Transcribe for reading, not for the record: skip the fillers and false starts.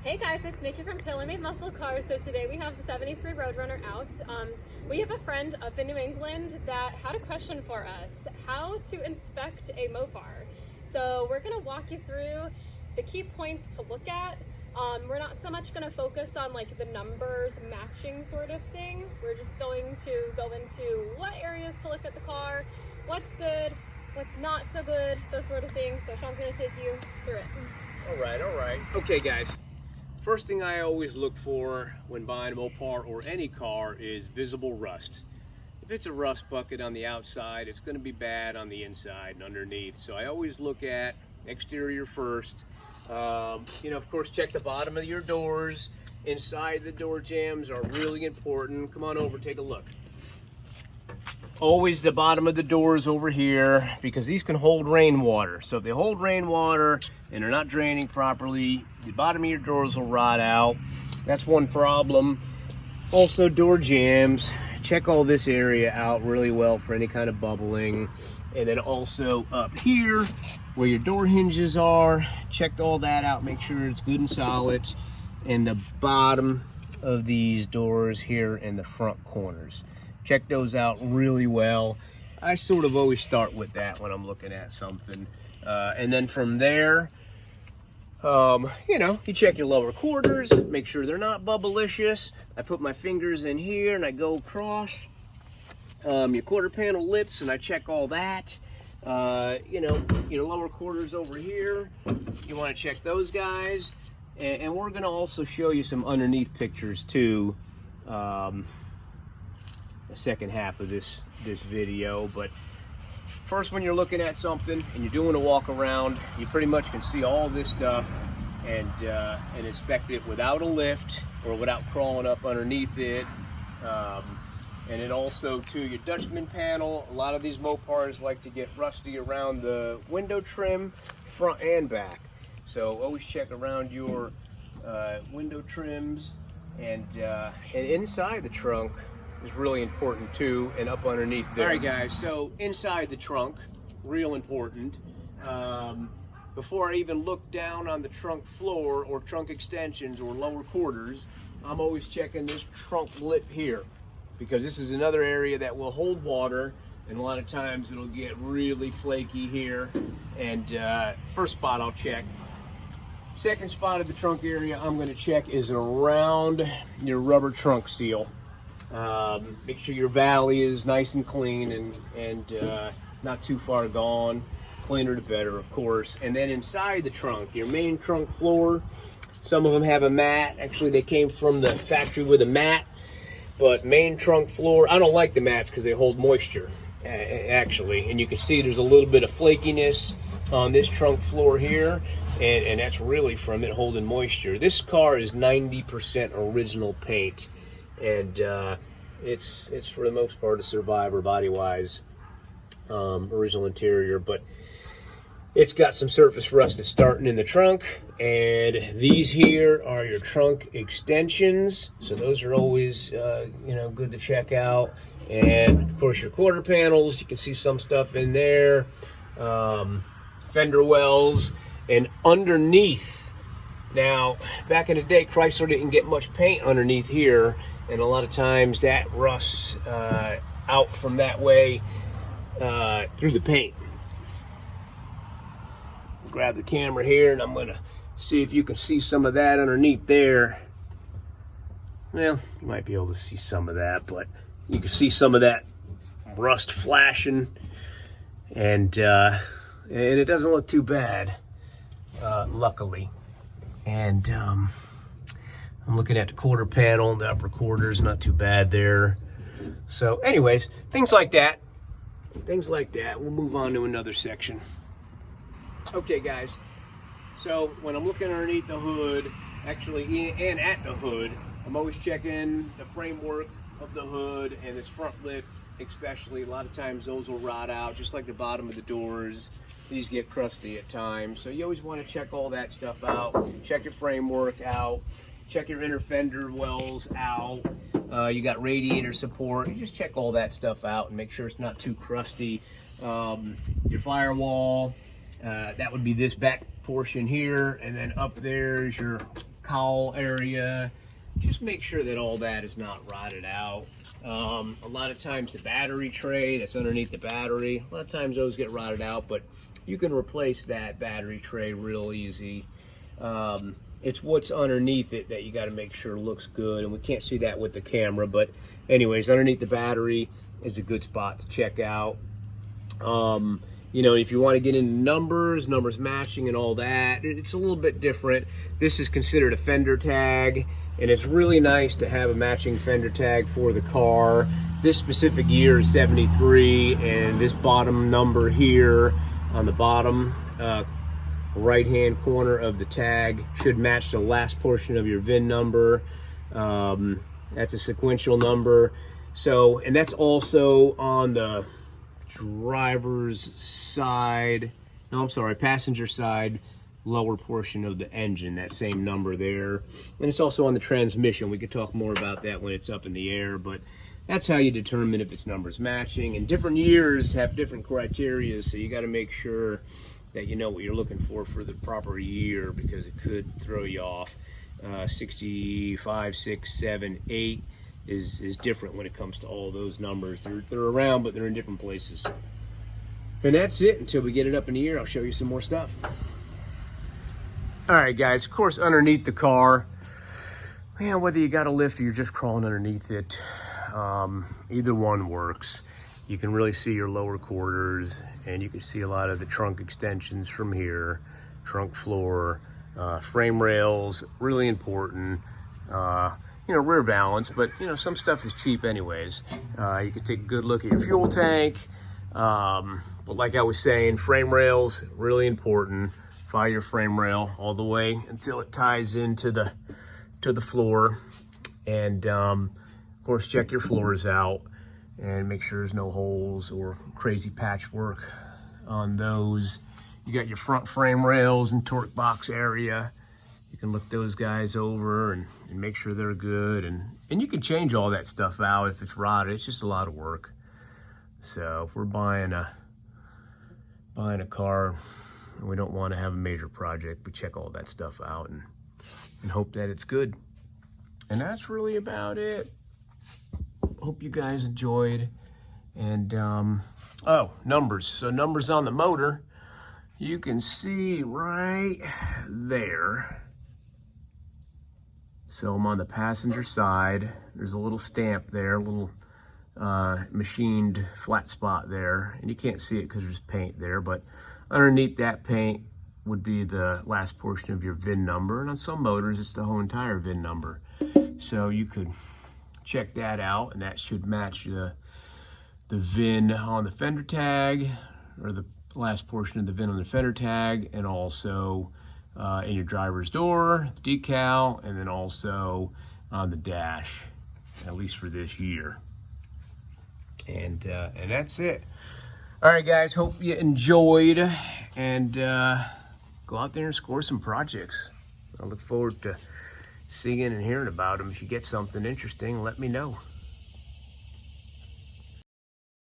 Hey guys, it's Nikki from Taylor Made Muscle Cars. So today we have the 73 Roadrunner out. We have a friend up in New England that had a question for us, how to inspect a Mopar. So we're gonna walk you through the key points to look at. We're not so much gonna focus on like the numbers matching sort of thing. We're just going to go into what areas to look at the car, what's good, what's not so good, those sort of things. So Sean's gonna take you through it. All right. Okay guys, first thing I always look for when buying a Mopar or any car is visible rust. If it's a rust bucket on the outside, it's going to be bad on the inside and underneath. So I always look at exterior first. Of course, check the bottom of your doors. Inside the door jambs are really important. Come on over, take a look. Always the bottom of the doors over here, because these can hold rainwater. So if they hold rainwater and they're not draining properly, the bottom of your doors will rot out. That's one problem. Also door jambs. Check all this area out really well for any kind of bubbling. And then also up here where your door hinges are, check all that out, make sure it's good and solid. And the bottom of these doors here in the front corners. Check those out really well. I sort of always start with that when I'm looking at something. And then from there, you check your lower quarters, make sure they're not bubblicious. I put my fingers in here and I go across your quarter panel lips and I check all that. Your lower quarters over here, you want to check those guys. And we're going to also show you some underneath pictures too. The second half of this video, but first, when you're looking at something and you're doing a walk around, you pretty much can see all this stuff and inspect it without a lift or without crawling up underneath it. And then also to your Dutchman panel, a lot of these Mopars like to get rusty around the window trim, front and back. So always check around your window trims and inside the trunk is really important too, and up underneath there. All right guys, so inside the trunk, real important. Before I even look down on the trunk floor or trunk extensions or lower quarters, I'm always checking this trunk lip here, because this is another area that will hold water, and a lot of times it'll get really flaky here. And first spot I'll check. Second spot of the trunk area I'm going to check is around your rubber trunk seal. Make sure your valley is nice and clean and not too far gone. Cleaner the better, of course. And then inside the trunk, your main trunk floor, some of them have a mat. Actually, they came from the factory with a mat. But main trunk floor, I don't like the mats because they hold moisture, actually. And you can see there's a little bit of flakiness on this trunk floor here. And that's really from it holding moisture. This car is 90% original paint. And it's for the most part a survivor body-wise, original interior, but it's got some surface rust that's starting in the trunk. And these here are your trunk extensions, so those are always good to check out. And of course your quarter panels, you can see some stuff in there, fender wells, and underneath. Now back in the day, Chrysler didn't get much paint underneath here, and a lot of times that rusts out from that way through the paint. Grab the camera here and I'm going to see if you can see some of that underneath there. Well, you might be able to see some of that, but you can see some of that rust flashing, and it doesn't look too bad, luckily. And I'm looking at the quarter panel, the upper quarters, not too bad there. So anyways, things like that. We'll move on to another section. Okay guys, so when I'm looking underneath the hood, actually and at the hood, I'm always checking the framework of the hood and this front lip especially. A lot of times those will rot out, just like the bottom of the doors. These get crusty at times, so you always want to check all that stuff out. Check your framework out, check your inner fender wells out. You got radiator support. You just check all that stuff out and make sure it's not too crusty. Your firewall, that would be this back portion here, and then up there is your cowl area. Just make sure that all that is not rotted out. A lot of times the battery tray that's underneath the battery, a lot of times those get rotted out, but you can replace that battery tray real easy. It's what's underneath it that you got to make sure looks good, and we can't see that with the camera, but anyways, underneath the battery is a good spot to check out. You know, if you want to get into numbers matching and all that, it's a little bit different. This is considered a fender tag, and it's really nice to have a matching fender tag for the car. This specific year is 73, and this bottom number here on the bottom right-hand corner of the tag should match the last portion of your VIN number. That's a sequential number. So, and that's also on the driver's side, no, I'm sorry, passenger side, lower portion of the engine, that same number there. And it's also on the transmission. We could talk more about that when it's up in the air, but that's how you determine if it's numbers matching. And different years have different criteria, so you got to make sure that you know what you're looking for the proper year, because it could throw you off. 65, 6, 7, 8 is different when it comes to all those numbers. They're around, but they're in different places. And that's it until we get it up in the air. I'll show you some more stuff. All right, guys, of course, underneath the car, man, whether you got a lift or you're just crawling underneath it, either one works. You can really see your lower quarters, and you can see a lot of the trunk extensions from here, trunk floor, frame rails, really important. You know, rear balance, but you know, some stuff is cheap anyways. You can take a good look at your fuel tank. But like I was saying, frame rails, really important. Fire your frame rail all the way until it ties into the floor. And of course, check your floors out and make sure there's no holes or crazy patchwork on those. You got your front frame rails and torque box area. You can look those guys over and make sure they're good. And you can change all that stuff out if it's rotted. It's just a lot of work. So if we're buying a car and we don't want to have a major project, we check all that stuff out and hope that it's good. And that's really about it. Hope you guys enjoyed. And oh, numbers. So numbers on the motor, you can see right there. So I'm on the passenger side. There's a little stamp there, a little machined flat spot there. And you can't see it because there's paint there, but underneath that paint would be the last portion of your VIN number. And on some motors, it's the whole entire VIN number. So you could check that out, and that should match the VIN on the fender tag, or the last portion of the VIN on the fender tag, and also in your driver's door, the decal, and then also on the dash, at least for this year. And that's it. All right, guys, hope you enjoyed, and go out there and score some projects. I look forward to seeing and hearing about them. If you get something interesting, let me know.